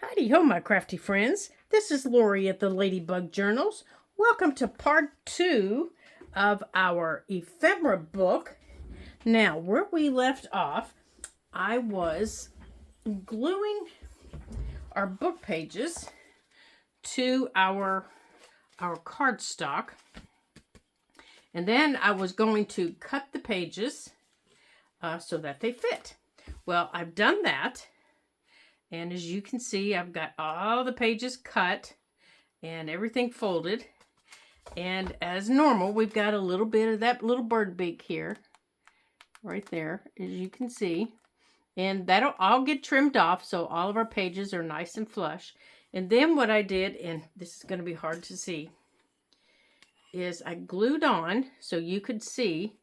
Howdy ho, my crafty friends. This is Lori at the Ladybug Journals. Welcome to part 2 of our ephemera book. Now, where we left off, I was gluing our book pages to our cardstock. And then I was going to cut the pages so that they fit. Well, I've done that. And as you can see, I've got all the pages cut and everything folded. And as normal, we've got a little bit of that little bird beak here, right there, as you can see. And that'll all get trimmed off so all of our pages are nice and flush. And then what I did, and this is going to be hard to see, is I glued on so you could see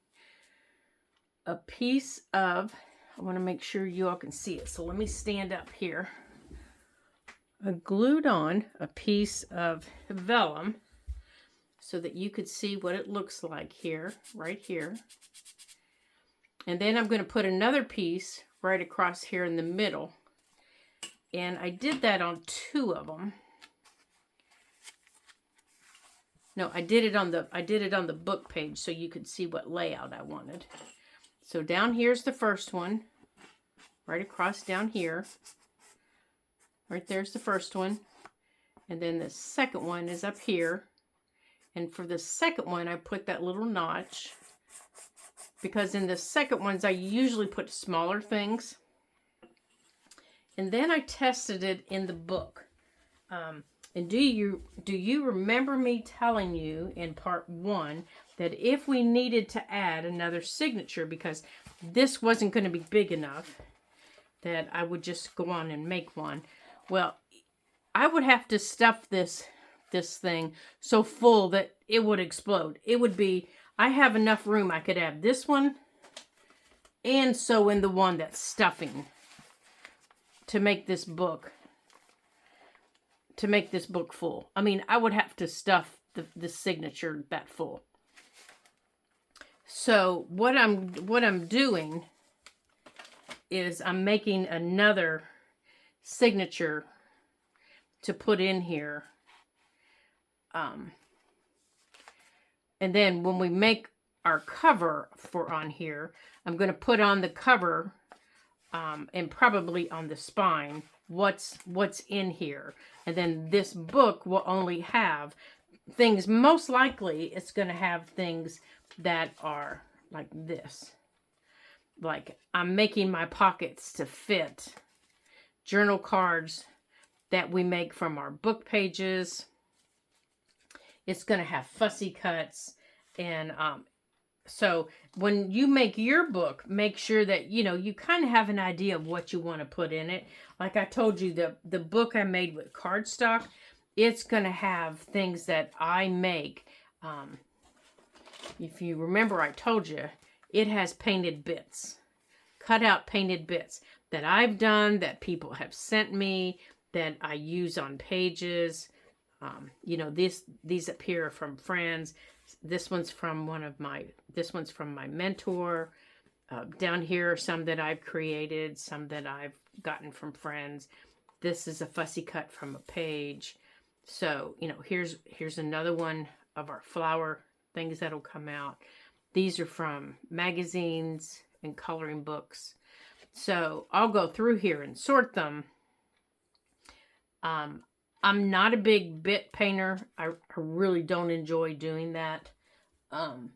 a piece of, I want to make sure you all can see it. So let me stand up here. I glued on a piece of vellum so that you could see what it looks like here, right here. And then I'm going to put another piece right across here in the middle. And I did that on 2 of them. No, I did it on the book page so you could see what layout I wanted. So down here's the first one, right across down here. Right there's the first one. And then the second one is up here. And for the second one, I put that little notch. Because in the second ones, I usually put smaller things. And then I tested it in the book. And do you remember me telling you in part 1 that if we needed to add another signature, because this wasn't going to be big enough, that I would just go on and make one. Well, I would have to stuff this thing so full that it would explode. It would be, I have enough room. I could have this one and sew in the one that's stuffing to make this book full. I mean, I would have to stuff the signature that full. So what I'm doing is I'm making another signature to put in here. And then when we make our cover for on here, I'm going to put on the cover and probably on the spine what's in here. And then this book will only have things, most likely it's going to have things that are like this. Like I'm making my pockets to fit journal cards that we make from our book pages. It's going to have fussy cuts. And so when you make your book, make sure that, you kind of have an idea of what you want to put in it. Like I told you, the book I made with cardstock, it's going to have things that I make. If you remember, I told you, it has painted bits, cut out painted bits that I've done, that people have sent me, that I use on pages. These appear from friends. This one's from my mentor. Down here are some that I've created, some that I've gotten from friends. This is a fussy cut from a page. So, here's another one of our flower things that'll come out. These are from magazines and coloring books. So I'll go through here and sort them. I'm not a big bit painter. I really don't enjoy doing that. Some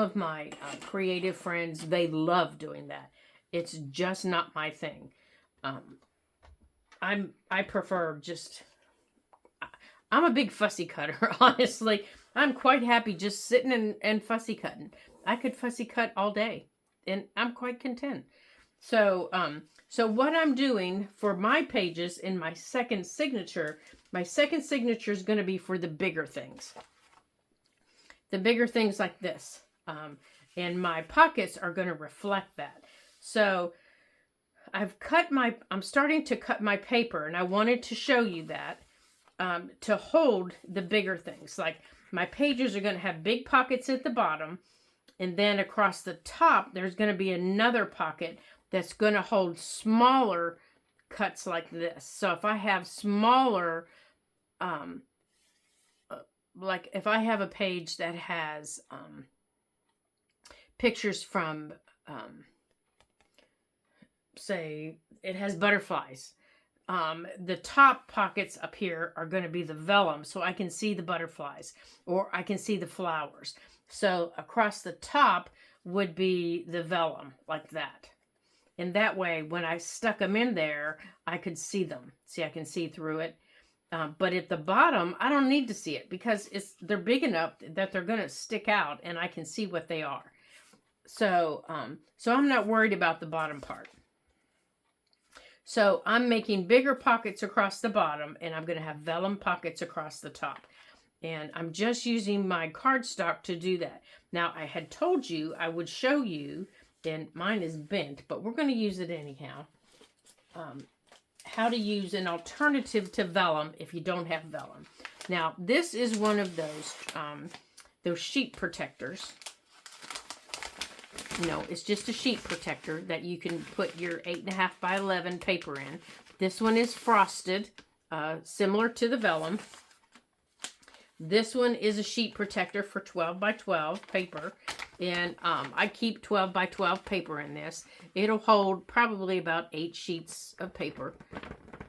of my creative friends, they love doing that. It's just not my thing. I prefer I'm a big fussy cutter, honestly. I'm quite happy just sitting and fussy cutting. I could fussy cut all day, and I'm quite content. So what I'm doing for my pages in my second signature is going to be for the bigger things. The bigger things like this. And my pockets are going to reflect that. So I'm starting to cut my paper, and I wanted to show you that to hold the bigger things. Like my pages are going to have big pockets at the bottom, and then across the top, there's going to be another pocket that's going to hold smaller cuts like this. So if I have smaller, like if I have a page that has pictures from, say, it has butterflies. The top pockets up here are going to be the vellum, so I can see the butterflies, or I can see the flowers. So across the top would be the vellum, like that. And that way, when I stuck them in there, I could see them. See, I can see through it. But at the bottom, I don't need to see it because they're big enough that they're going to stick out and I can see what they are. So, so I'm not worried about the bottom part. So I'm making bigger pockets across the bottom, and I'm going to have vellum pockets across the top. And I'm just using my cardstock to do that. Now, I had told you I would show you, and mine is bent, but we're going to use it anyhow, how to use an alternative to vellum if you don't have vellum. Now, this is one of those sheet protectors. No, it's just a sheet protector that you can put your 8.5 by 11 paper in. This one is frosted, similar to the vellum. This one is a sheet protector for 12 by 12 paper. And I keep 12 by 12 paper in this. It'll hold probably about 8 sheets of paper.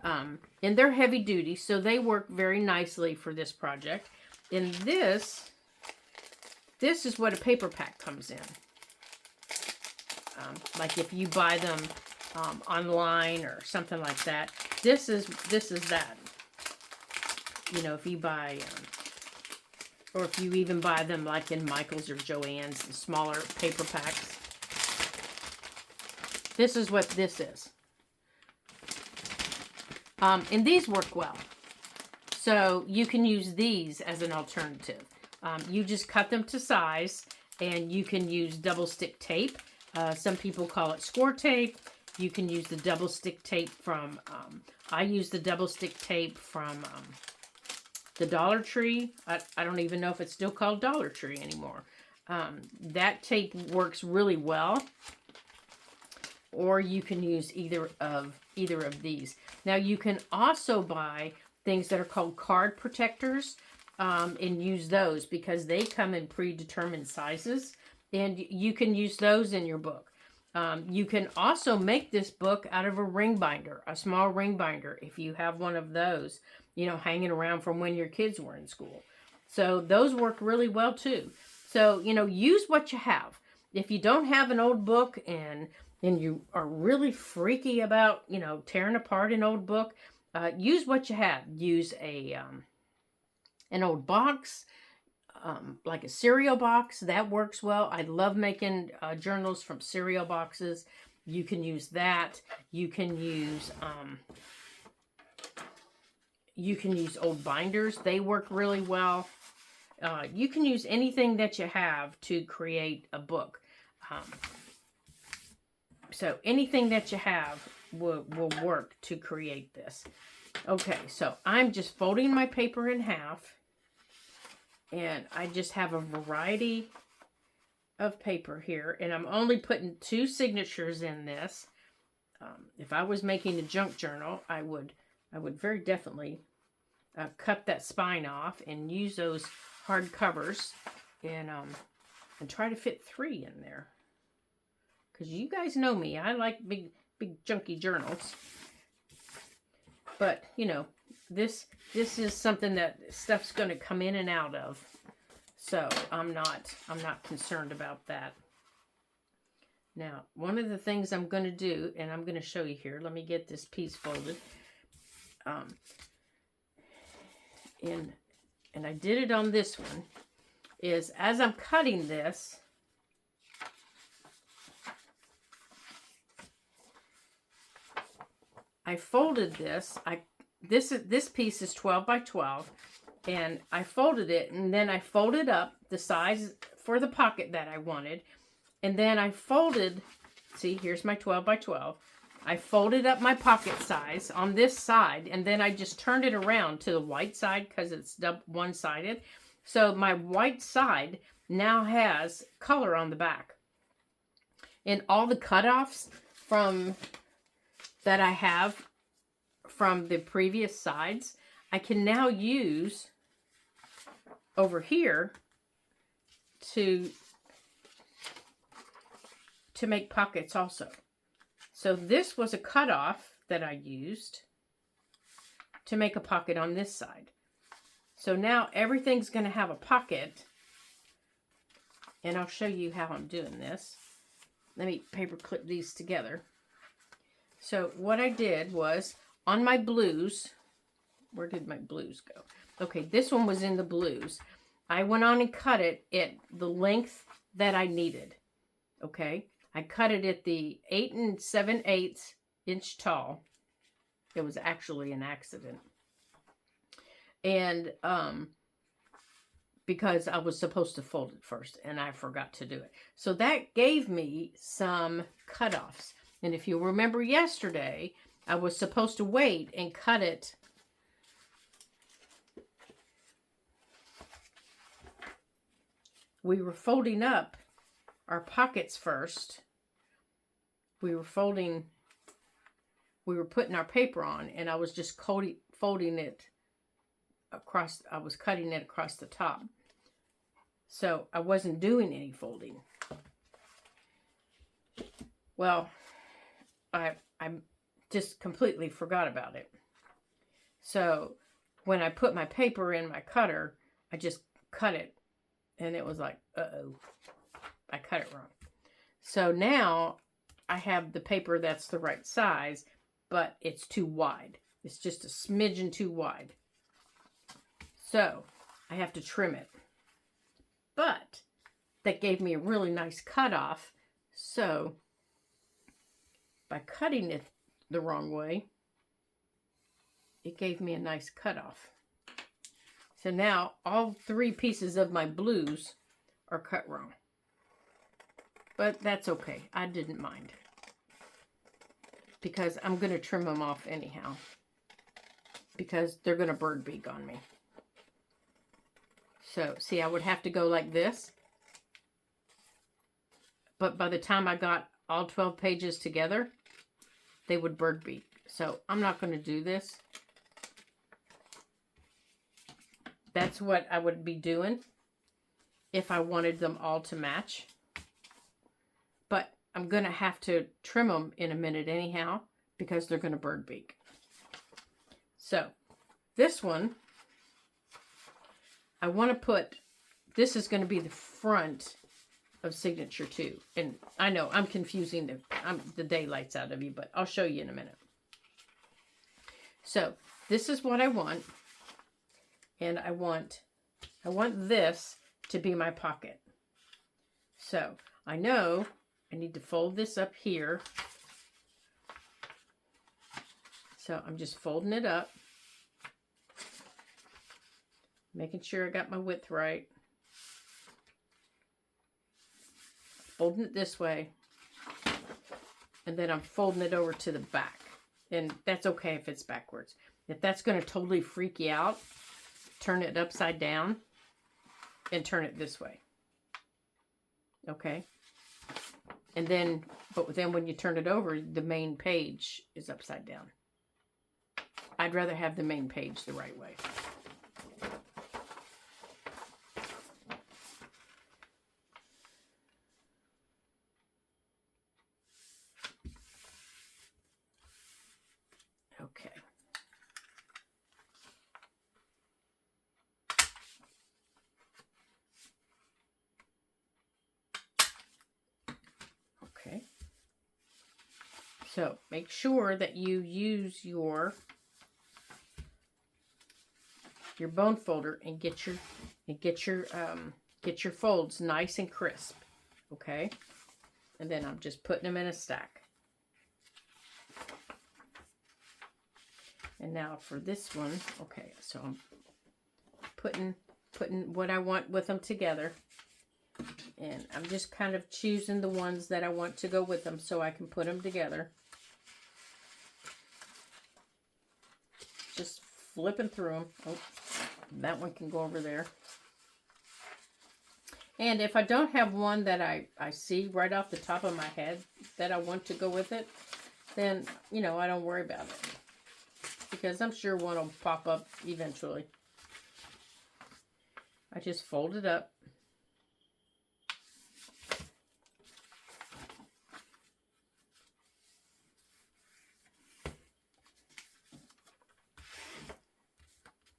And they're heavy duty, so they work very nicely for this project. And this is what a paper pack comes in. Like if you buy them online or something like that, this is that. You know, if you buy, or if you even buy them like in Michael's or Joann's, the smaller paper packs. This is what this is. And these work well. So you can use these as an alternative. You just cut them to size, and you can use double stick tape. Some people call it score tape. You can use the double stick tape from, I use the double stick tape from the Dollar Tree. I don't even know if it's still called Dollar Tree anymore. That tape works really well. Or you can use either of these. Now you can also buy things that are called card protectors and use those because they come in predetermined sizes. And you can use those in your book. You can also make this book out of a ring binder, a small ring binder, if you have one of those, you know, hanging around from when your kids were in school. So those work really well too. So, you know, use what you have. If you don't have an old book and you are really freaky about, you know, tearing apart an old book, use what you have. Use an old box. Like a cereal box, that works well. I love making journals from cereal boxes. You can use that. You can use old binders. They work really well. You can use anything that you have to create a book. So anything that you have will work to create this. Okay, so I'm just folding my paper in half. And I just have a variety of paper here. And I'm only putting 2 signatures in this. If I was making a junk journal, I would very definitely cut that spine off and use those hard covers and try to fit 3 in there. Because you guys know me. I like big chunky journals. But, you know, this is something that stuff's going to come in and out of. So I'm not concerned about that. Now, one of the things I'm going to do, and I'm going to show you here. Let me get this piece folded. And I did it on this one. Is as I'm cutting this, I folded this. This piece is 12 by 12, and I folded it, and then I folded up the size for the pocket that I wanted, and then I folded, see, here's my 12 by 12. I folded up my pocket size on this side, and then I just turned it around to the white side because it's one-sided. So my white side now has color on the back. And all the cutoffs from that I have from the previous sides, I can now use over here to make pockets also. So this was a cutoff that I used to make a pocket on this side. So now everything's going to have a pocket. And I'll show you how I'm doing this. Let me paper clip these together. So what I did was, on my blues, where did my blues go? Okay, this one was in the blues. I went on and cut it at the length that I needed. Okay, I cut it at the 8 7/8 inch tall. It was actually an accident. And because I was supposed to fold it first and I forgot to do it. So that gave me some cutoffs. And if you remember yesterday, I was supposed to wait and cut it. We were folding up our pockets first. We were putting our paper on, and I was just folding it across. I was cutting it across the top. So I wasn't doing any folding. Well, I just completely forgot about it. So when I put my paper in my cutter, I just cut it. And it was like, uh-oh, I cut it wrong. So now I have the paper that's the right size, but it's too wide. It's just a smidgen too wide. So I have to trim it. But that gave me a really nice cutoff. So by cutting it the wrong way, it gave me a nice cutoff. So now all 3 pieces of my blues are cut wrong. But that's okay. I didn't mind. Because I'm going to trim them off anyhow. Because they're going to bird beak on me. So, see, I would have to go like this. But by the time I got all 12 pages together, they would bird beak. So, I'm not going to do this. That's what I would be doing if I wanted them all to match. But I'm going to have to trim them in a minute anyhow, because they're going to bird beak. So, this one, I want to put, this is going to be the front of signature 2. And I know I'm confusing the daylights out of you, but I'll show you in a minute. So, this is what I want. And I want this to be my pocket. So, I know I need to fold this up here. So, I'm just folding it up. Making sure I got my width right. Folding it this way. And then I'm folding it over to the back. And that's okay if it's backwards. If that's going to totally freak you out, turn it upside down and turn it this way. Okay? And then, but then when you turn it over, the main page is upside down. I'd rather have the main page the right way. Okay. Okay. So make sure that you use your bone folder and get your folds nice and crisp. Okay. And then I'm just putting them in a stack. And now for this one, okay, so I'm putting what I want with them together. And I'm just kind of choosing the ones that I want to go with them so I can put them together. Just flipping through them. Oh, that one can go over there. And if I don't have one that I see right off the top of my head that I want to go with it, then, you know, I don't worry about it. because I'm sure one will pop up eventually. I just fold it up.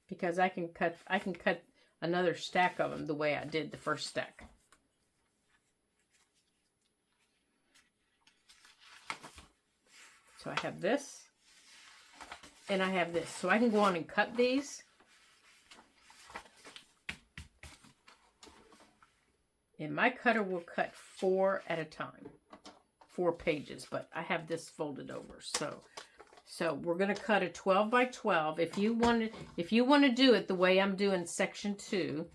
Because I can cut another stack of them the way I did the first stack. So I have this, and I have this. So I can go on and cut these. And my cutter will cut 4 at a time. 4 pages, but I have this folded over. So we're going to cut a 12 by 12. If you want to do it the way I'm doing section 2,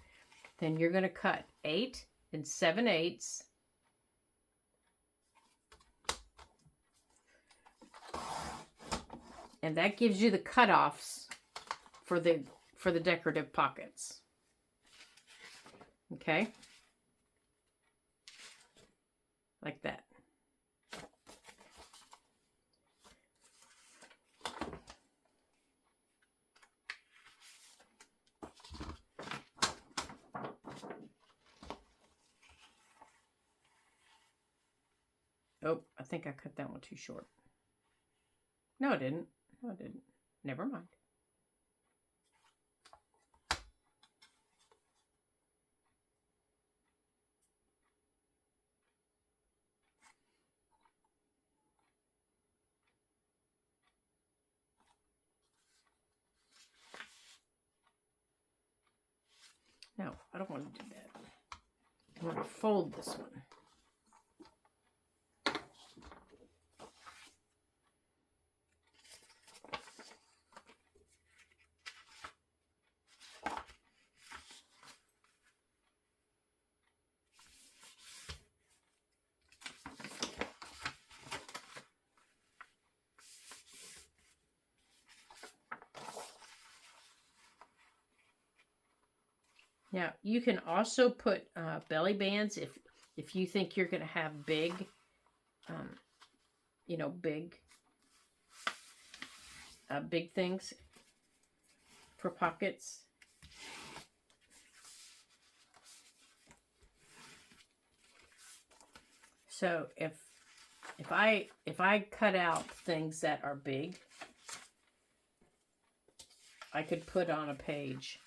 then you're going to cut 8 and 7/8. And that gives you the cutoffs for the decorative pockets. Okay? Like that. Oh, I think I cut that one too short. No, I didn't. No, I didn't. Never mind. No, I don't want to do that. I want to fold this one. Now, you can also put belly bands if you think you're going to have big, big things for pockets. So if I cut out things that are big, I could put on a page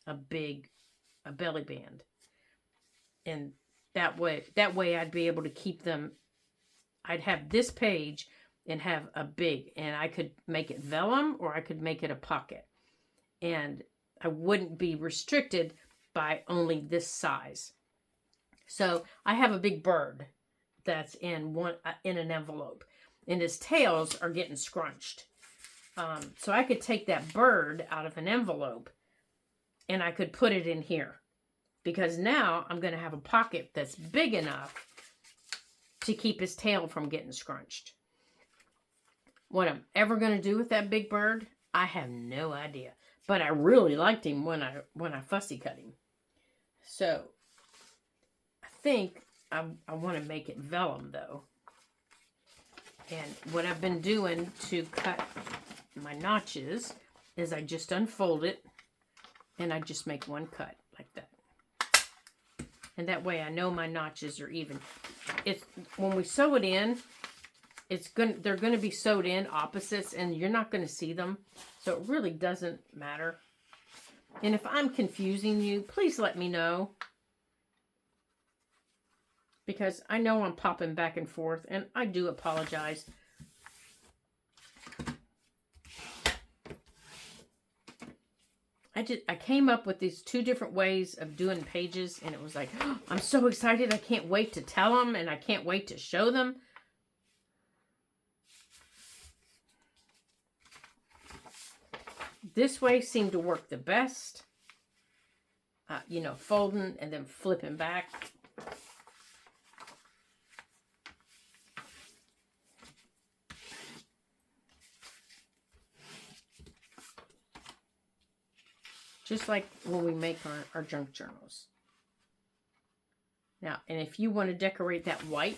a belly band, and that way I'd be able to keep them. I'd have this page and have a big, and I could make it vellum or I could make it a pocket, and I wouldn't be restricted by only this size. So I have a big bird that's in an envelope, and his tails are getting scrunched. So I could take that bird out of an envelope and I could put it in here, because now I'm going to have a pocket that's big enough to keep his tail from getting scrunched. What I'm ever going to do with that big bird, I have no idea. But I really liked him when I fussy cut him. So I think I want to make it vellum though. And what I've been doing to cut my notches is I just unfold it and I just make one cut like that. And that way I know my notches are even. It's when we sew it in, they're going to be sewed in opposites and you're not going to see them. So it really doesn't matter. And if I'm confusing you, please let me know. Because I know I'm popping back and forth and I do apologize. I came up with these 2 different ways of doing pages, and it was like, oh, I'm so excited. I can't wait to tell them, and I can't wait to show them. This way seemed to work the best. Folding and then flipping back. Just like when we make our junk journals. Now, and if you want to decorate that white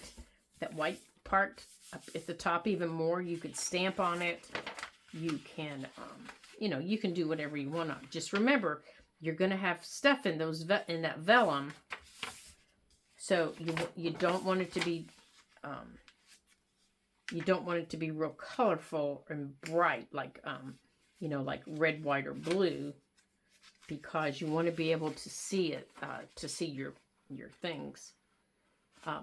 part up at the top even more, you could stamp on it. you can, you know, you can do whatever you want on. Just remember, you're going to have stuff in those in that vellum, so you don't want it to be real colorful and bright, like you know, like red, white, or blue, because you want to be able to see it, to see your things.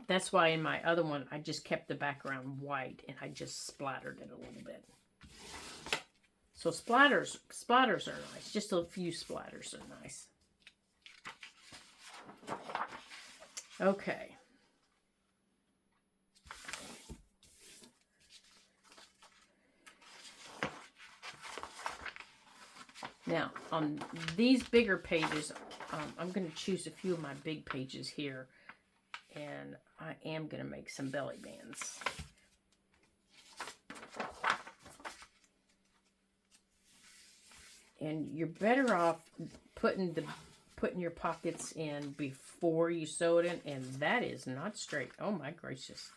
That's why in my other one I just kept the background white and I just splattered it a little bit. So splatters are nice. Just a few splatters are nice. Okay. Now, on these bigger pages, I'm going to choose a few of my big pages here. And I am going to make some belly bands. And you're better off putting your pockets in before you sew it in, and that is not straight. Oh my gracious.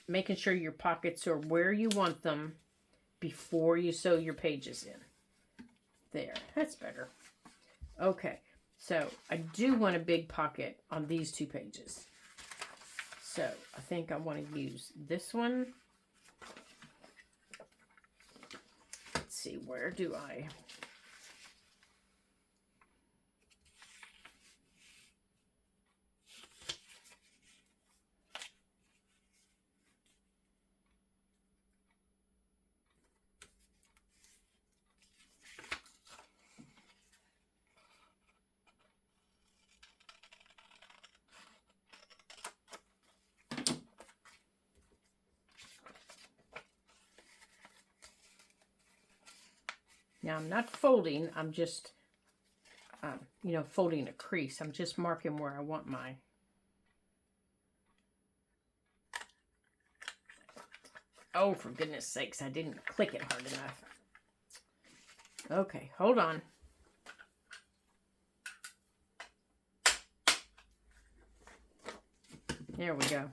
Making sure your pockets are where you want them before you sew your pages in. There, that's better. Okay, so I do want a big pocket on these two pages. So I think I want to use this one. Let's see, where do I... Now, I'm not folding, I'm just, you know, folding a crease. I'm just marking where I want my... Oh, for goodness sakes, I didn't click it hard enough. Okay, hold on. There we go.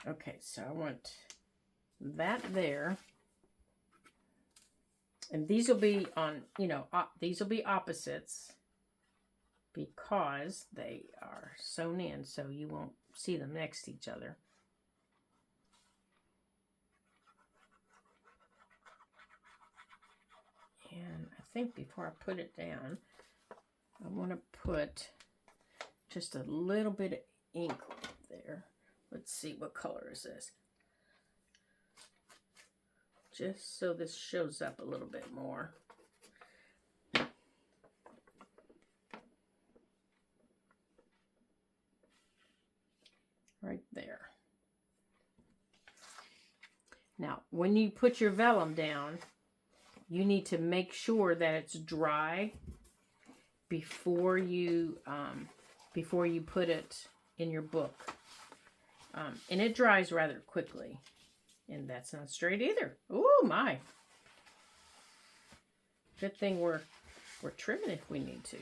Okay, so I want that there. And these will be on, you know, these will be opposites because they are sewn in, so you won't see them next to each other. And I think before I put it down, I want to put just a little bit of ink there. Let's see, what color is this? Just so this shows up a little bit more. Right there. Now, when you put your vellum down, you need to make sure that it's dry before you put it in your book. And it dries rather quickly. And that's not straight either. Oh my. Good thing we're trimming if we need to.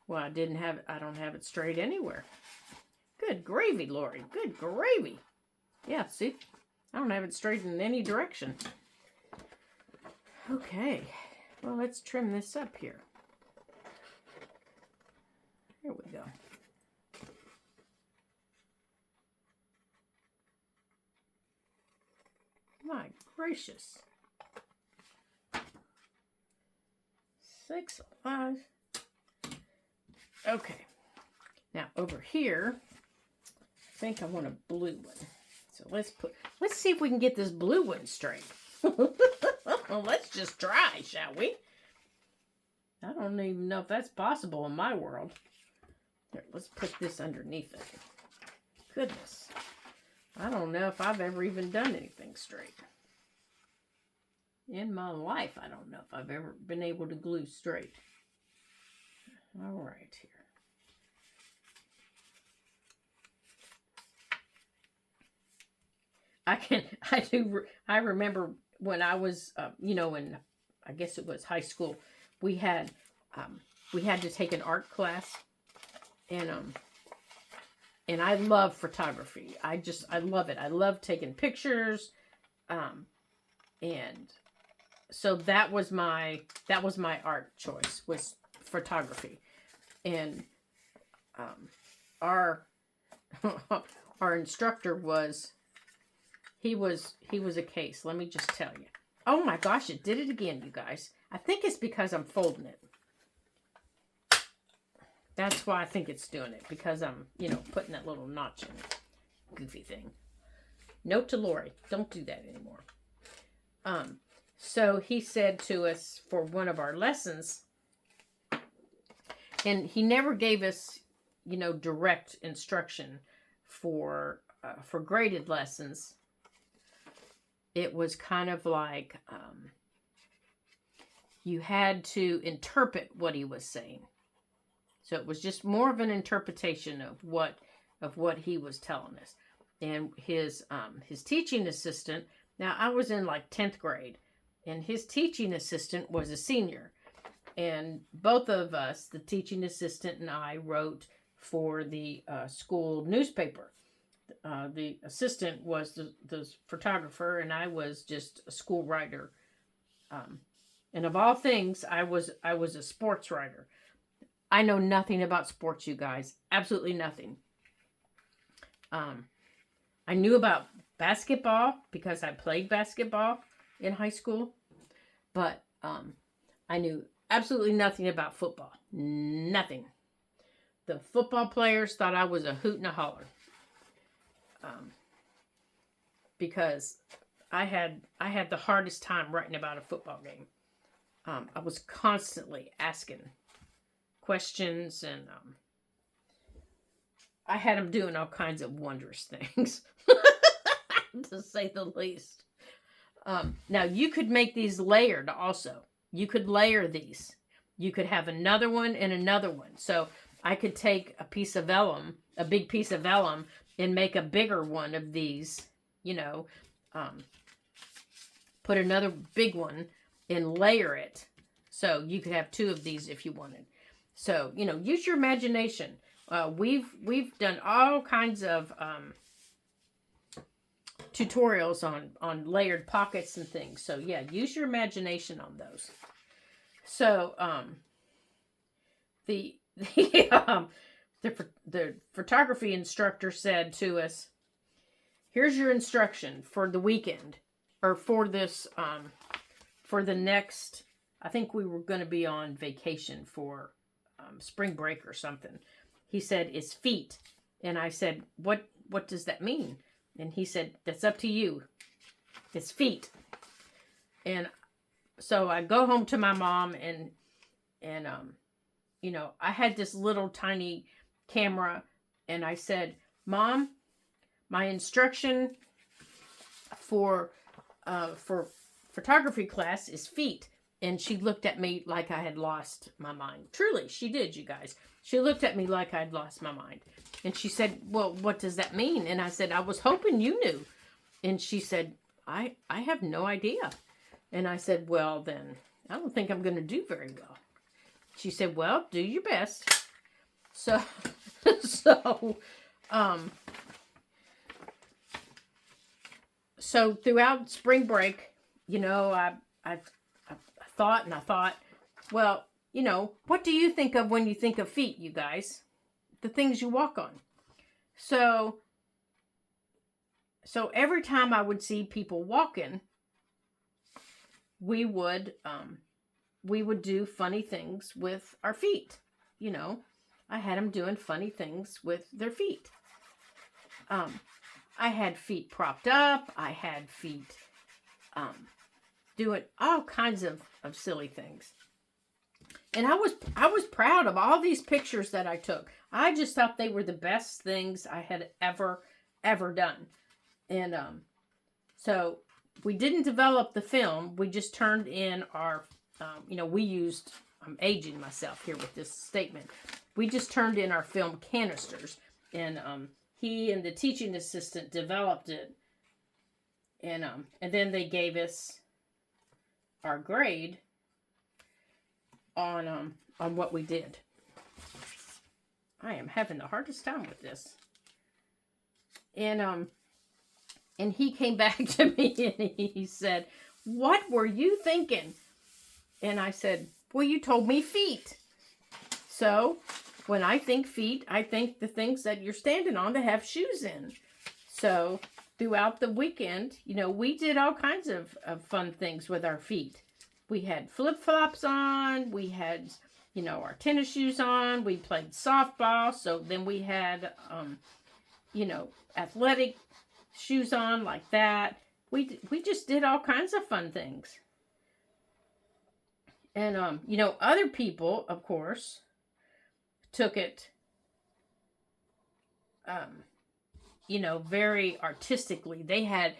Well, I don't have it straight anywhere. Good gravy, Lori. Good gravy. Yeah, see? I don't have it straight in any direction. Okay. Well, let's trim this up here. Here we go. My gracious. 6 alive. Okay. Now over here, I think I want a blue one. So let's see if we can get this blue one straight. Well, let's just try, shall we? I don't even know if that's possible in my world. Here, let's put this underneath it. Goodness. I don't know if I've ever even done anything straight. In my life, I don't know if I've ever been able to glue straight. All right, here. I remember when I was, you know, in, I guess it was high school, we had to take an art class, and I love photography. I love it. I love taking pictures, And so that was my art choice, was photography. And our our instructor he was a case. Let me just tell you. Oh my gosh, it did it again, you guys. I think it's because I'm folding it. That's why I think it's doing it, because I'm, putting that little notch in it. Goofy thing. Note to Lori, don't do that anymore. So he said to us for one of our lessons, and he never gave us, direct instruction for graded lessons. It was kind of like you had to interpret what he was saying. So it was just more of an interpretation of what he was telling us. And his teaching assistant, now I was in like 10th grade, and his teaching assistant was a senior. And both of us, the teaching assistant and I, wrote for the school newspaper. The assistant was the photographer, and I was just a school writer. And of all things, I was a sports writer. I know nothing about sports, you guys. Absolutely nothing. I knew about basketball because I played basketball in high school. But I knew absolutely nothing about football. Nothing. The football players thought I was a hoot and a holler. Because I had the hardest time writing about a football game. I was constantly asking questions, and I had them doing all kinds of wondrous things, to say the least. Now, you could make these layered also. You could layer these. You could have another one and another one. So I could take a piece of vellum, a big piece of vellum, and make a bigger one of these, put another big one and layer it. So you could have two of these if you wanted. So, use your imagination. We've done all kinds of tutorials on layered pockets and things. So yeah, use your imagination on those. So the photography instructor said to us, "Here's your instruction for the weekend, or for this for the next." I think we were going to be on vacation for spring break or something. He said, "It's feet." And I said, what does that mean? And he said, "That's up to you. It's feet." And so I go home to my mom, and I had this little tiny camera, and I said, "Mom, my instruction for photography class is feet." And she looked at me like I had lost my mind. Truly, she did, you guys. She looked at me like I'd lost my mind. And she said, "Well, what does that mean?" And I said, "I was hoping you knew." And she said, I have no idea." And I said, "Well, then, I don't think I'm going to do very well." She said, "Well, do your best." So, so throughout spring break, I thought, well, what do you think of when you think of feet, you guys? The things you walk on. So every time I would see people walking, we would do funny things with our feet. I had them doing funny things with their feet. I had feet propped up. I had feet doing all kinds of silly things. And I was proud of all these pictures that I took. I just thought they were the best things I had ever done. And so we didn't develop the film. We just turned in our, we used, I'm aging myself here with this statement. We just turned in our film canisters. And he and the teaching assistant developed it. And then they gave us our grade on what we did. I am having the hardest time with this. And And he came back to me and he said, "What were you thinking?" And I said, "Well, you told me feet." So when I think feet, I think the things that you're standing on that have shoes in. So throughout the weekend, you know, we did all kinds of fun things with our feet. We had flip-flops on. We had, you know, our tennis shoes on. We played softball. So then we had, you know, athletic shoes on like that. We just did all kinds of fun things. And, you know, other people, of course, took it, you know, very artistically. They had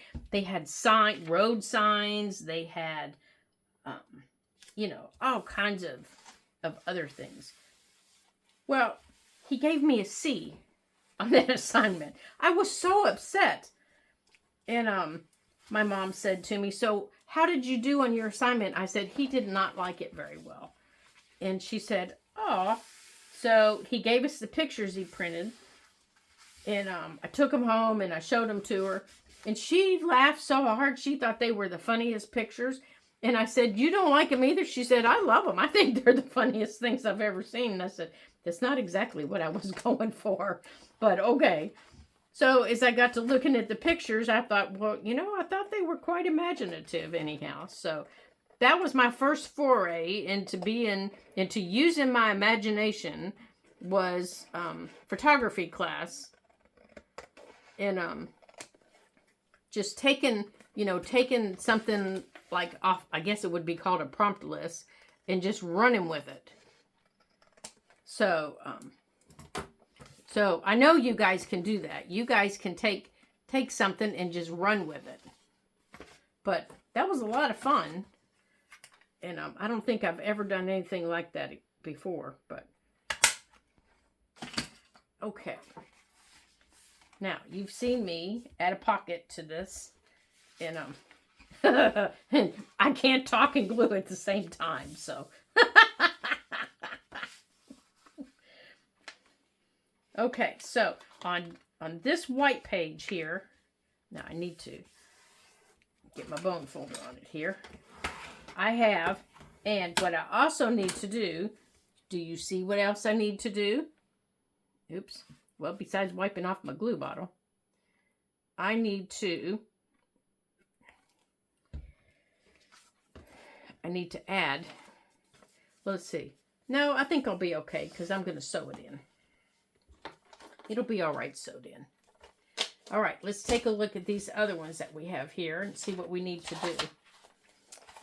road signs. They had, you know, all kinds of other things. Well, he gave me a C on that assignment. I was so upset. And my mom said to me, "So how did you do on your assignment?" I said, "He did not like it very well." And she said, "Oh." So he gave us the pictures he printed. And I took them home and I showed them to her. And she laughed so hard. She thought they were the funniest pictures. And I said, "You don't like them either?" She said, "I love them. I think they're the funniest things I've ever seen." And I said, "That's not exactly what I was going for. But okay." So as I got to looking at the pictures, I thought, well, you know, I thought they were quite imaginative anyhow. So that was my first foray into using my imagination was photography class. And just taking something like off, I guess it would be called a prompt list, and just running with it. So I know you guys can do that. You guys can take something and just run with it. But that was a lot of fun. And I don't think I've ever done anything like that before. But okay. Now, you've seen me add a pocket to this. And I can't talk and glue at the same time. So okay, so on this white page here, now I need to get my bone folder on it here. I have, and what I also need to do you see what else I need to do? Oops. Well, besides wiping off my glue bottle, I need to add, let's see. No, I think I'll be okay because I'm going to sew it in. It'll be all right sewed in. All right, let's take a look at these other ones that we have here and see what we need to do.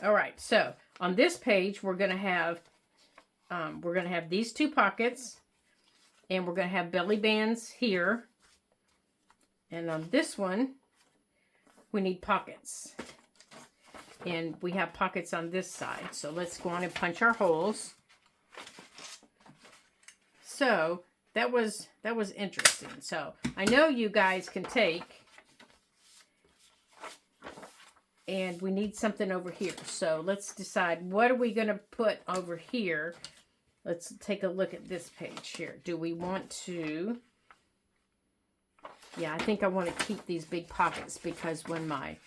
All right, so on this page, we're going to have these two pockets, and we're going to have belly bands here. And on this one, we need pockets. And we have pockets on this side. So let's go on and punch our holes. So that was interesting. So I know you guys can take, and we need something over here. So let's decide, what are we going to put over here? Let's take a look at this page here. Do we want to, yeah, I think I want to keep these big pockets because when my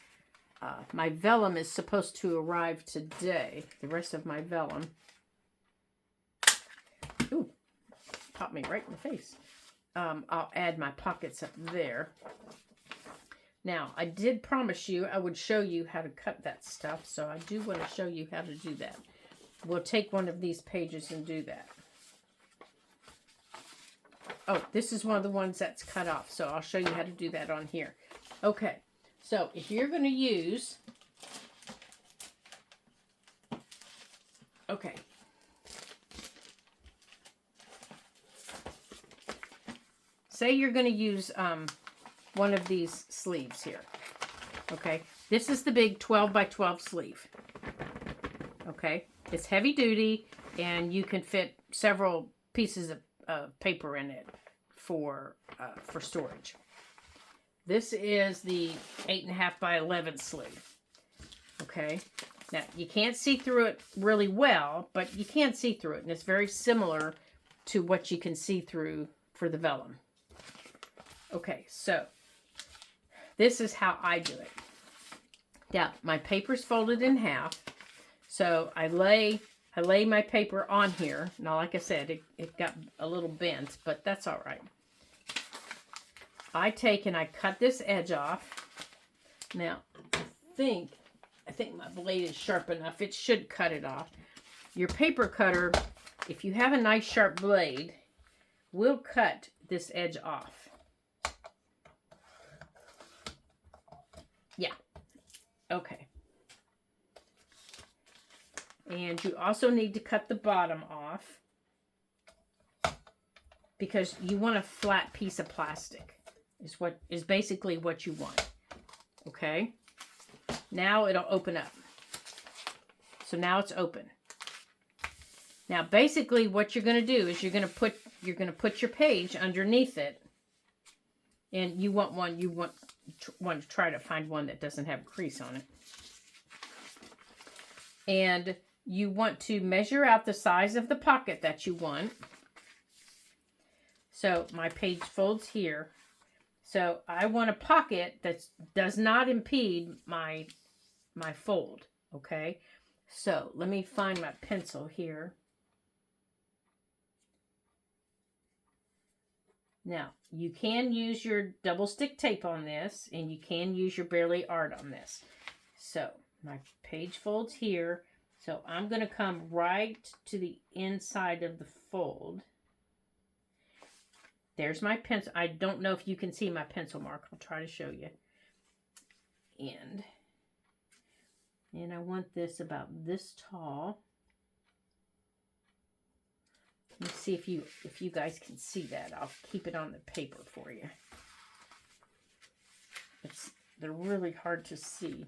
vellum is supposed to arrive today, the rest of my vellum, ooh, popped me right in the face. I'll add my pockets up there. Now, I did promise you I would show you how to cut that stuff, so I do want to show you how to do that. We'll take one of these pages and do that. Oh, this is one of the ones that's cut off, so I'll show you how to do that on here. Okay, so if you're going to use, okay, say you're going to use one of these sleeves here. Okay, this is the big 12 by 12 sleeve. Okay, it's heavy duty, and you can fit several pieces of paper in it for storage. This is the 8.5 by 11 sleeve. Okay, now you can't see through it really well, but you can see through it, and it's very similar to what you can see through for the vellum. Okay, so this is how I do it. Now, my paper's folded in half. So I lay my paper on here. Now, like I said, it got a little bent, but that's all right. I take and I cut this edge off. Now, I think my blade is sharp enough. It should cut it off. Your paper cutter, if you have a nice sharp blade, will cut this edge off. Yeah. Okay. And you also need to cut the bottom off because you want a flat piece of plastic is basically what you want. Okay? Now it'll open up. So now it's open. Now basically what you're going to do is you're going to put your page underneath it. And you want to try to find one that doesn't have a crease on it. And you want to measure out the size of the pocket that you want. So my page folds here. So I want a pocket that does not impede my fold. Okay. So let me find my pencil here. Now, you can use your double stick tape on this, and you can use your Barely Art on this. So, my page folds here. So, I'm going to come right to the inside of the fold. There's my pencil. I don't know if you can see my pencil mark. I'll try to show you. And I want this about this tall. Let me see if you guys can see that. I'll keep it on the paper for you. They're really hard to see.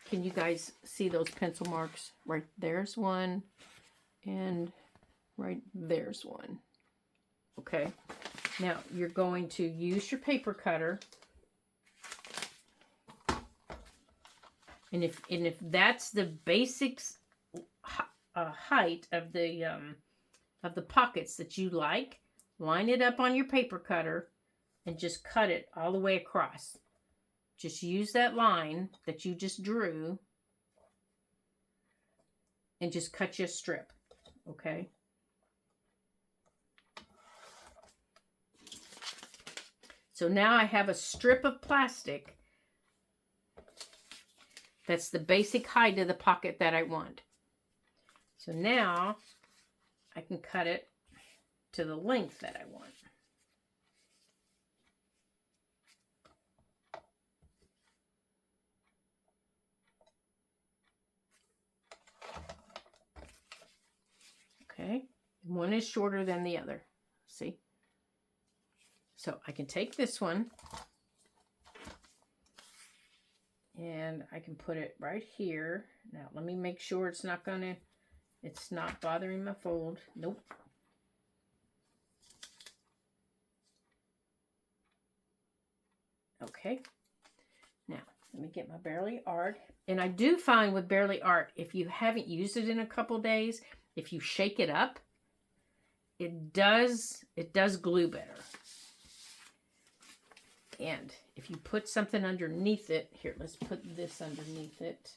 Can you guys see those pencil marks? Right there's one, and right there's one. Okay. Now you're going to use your paper cutter, and if that's the basics height of the pockets that you like, line it up on your paper cutter and just cut it all the way across. Just use that line that you just drew and just cut you a strip, okay? So now I have a strip of plastic that's the basic height of the pocket that I want. So now I can cut it to the length that I want. Okay, one is shorter than the other. See? So I can take this one and I can put it right here. Now let me make sure it's not bothering my fold. Nope. Okay. Now, let me get my Barely Art. And I do find with Barely Art, if you haven't used it in a couple days, if you shake it up, it does glue better. And if you put something underneath it, here, let's put this underneath it.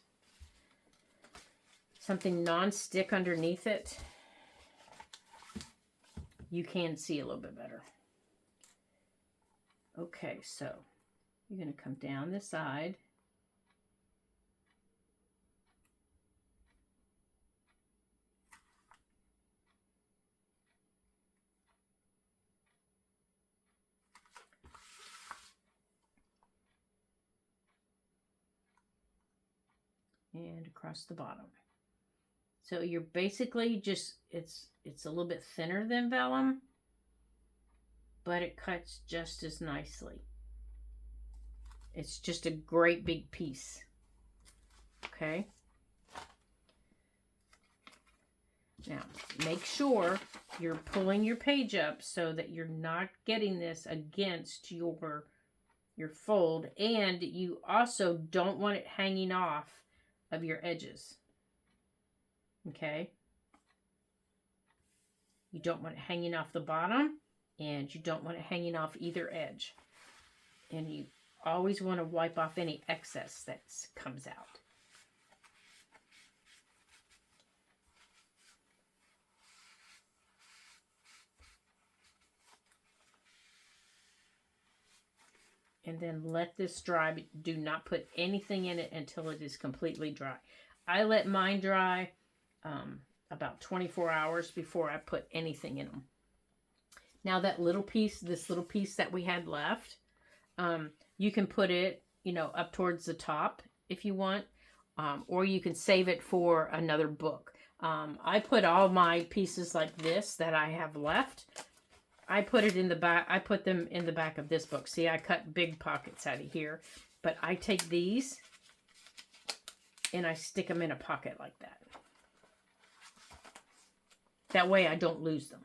Something non-stick underneath it, you can see a little bit better. Okay, so you're going to come down the side. And across the bottom. So you're basically just, it's a little bit thinner than vellum, but it cuts just as nicely. It's just a great big piece. Okay. Now, make sure you're pulling your page up so that you're not getting this against your fold, and you also don't want it hanging off of your edges. Okay? You don't want it hanging off the bottom, and you don't want it hanging off either edge. And you always want to wipe off any excess that comes out. And then let this dry. Do not put anything in it until it is completely dry. I let mine dry about 24 hours before I put anything in them. Now that little piece, this little piece that we had left, you can put it, you know, up towards the top if you want, or you can save it for another book. I put all my pieces like this that I have left. I put it in the back. I put them in the back of this book. See, I cut big pockets out of here, but I take these and I stick them in a pocket like that. That way I don't lose them.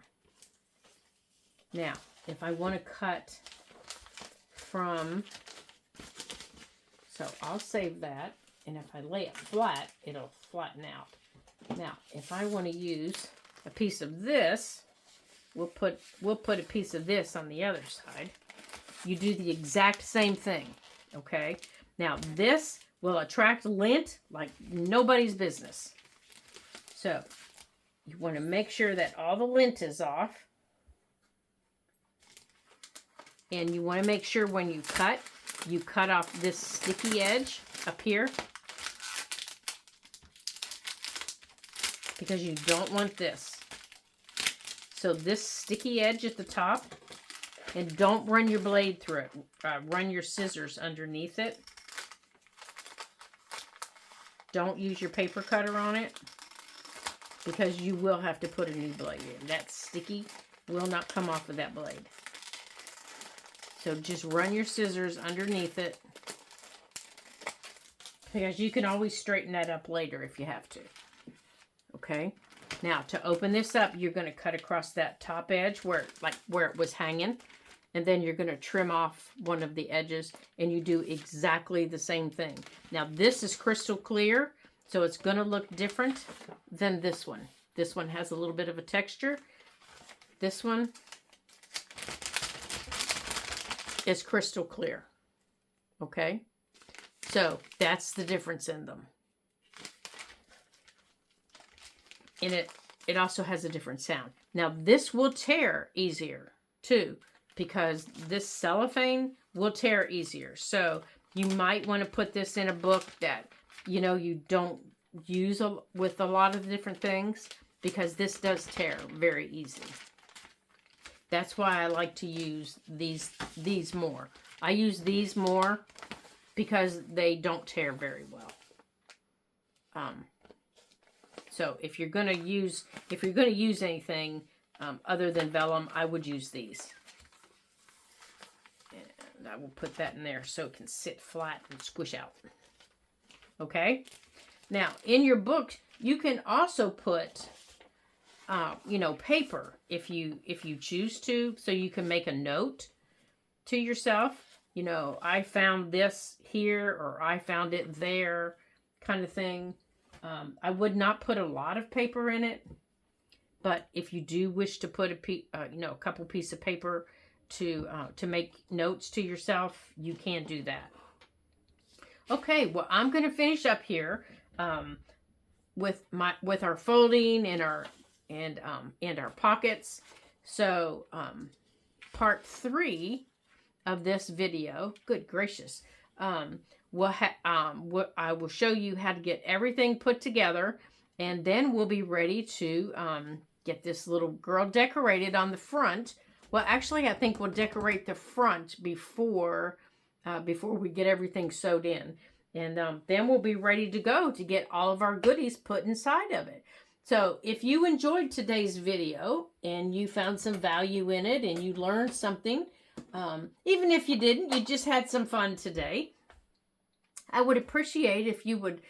Now, if I want to cut from, so I'll save that, and if I lay it flat, it'll flatten out. Now, if I want to use a piece of this, we'll put a piece of this on the other side. You do the exact same thing, okay? Now, this will attract lint like nobody's business. So, you want to make sure that all the lint is off. And you want to make sure when you cut off this sticky edge up here. Because you don't want this. So this sticky edge at the top, and don't run your blade through it. Run your scissors underneath it. Don't use your paper cutter on it, because you will have to put a new blade in. That sticky will not come off of that blade. So just run your scissors underneath it, because you can always straighten that up later if you have to. Okay? Now, to open this up, you're going to cut across that top edge where it was hanging. And then you're going to trim off one of the edges. And you do exactly the same thing. Now, this is crystal clear. So it's going to look different than this one. This one has a little bit of a texture. This one is crystal clear. Okay? So, that's the difference in them. And it also has a different sound. Now, this will tear easier, too, because this cellophane will tear easier. So, you might want to put this in a book that, you know, you don't use with a lot of different things, because this does tear very easy. That's why I like to use these more. I use these more because they don't tear very well. So if you're gonna use anything other than vellum, I would use these. And I will put that in there so it can sit flat and squish out. Okay. Now in your book, you can also put, you know, paper if you choose to, so you can make a note to yourself. You know, I found this here, or I found it there, kind of thing. I would not put a lot of paper in it, but if you do wish to put a couple pieces of paper to make notes to yourself, you can do that. Okay, well, I'm going to finish up here with our folding and our pockets. So part 3 of this video, good gracious, I will show you how to get everything put together, and then we'll be ready to get this little girl decorated on the front. Well, actually, I think we'll decorate the front before we get everything sewed in, and then we'll be ready to go to get all of our goodies put inside of it. So if you enjoyed today's video and you found some value in it and you learned something, even if you didn't, you just had some fun today, I would appreciate if you would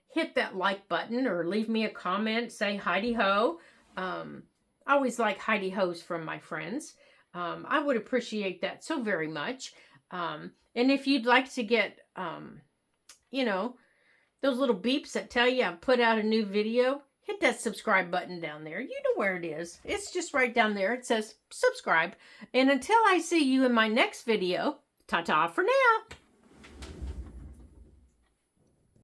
hit that like button or leave me a comment, say hi-de-ho. I always like hi-de-hos from my friends. I would appreciate that so very much. And if you'd like to get, you know, those little beeps that tell you I've put out a new video, hit that subscribe button down there. You know where it is. It's just right down there. It says subscribe. And until I see you in my next video, Ta-ta for now.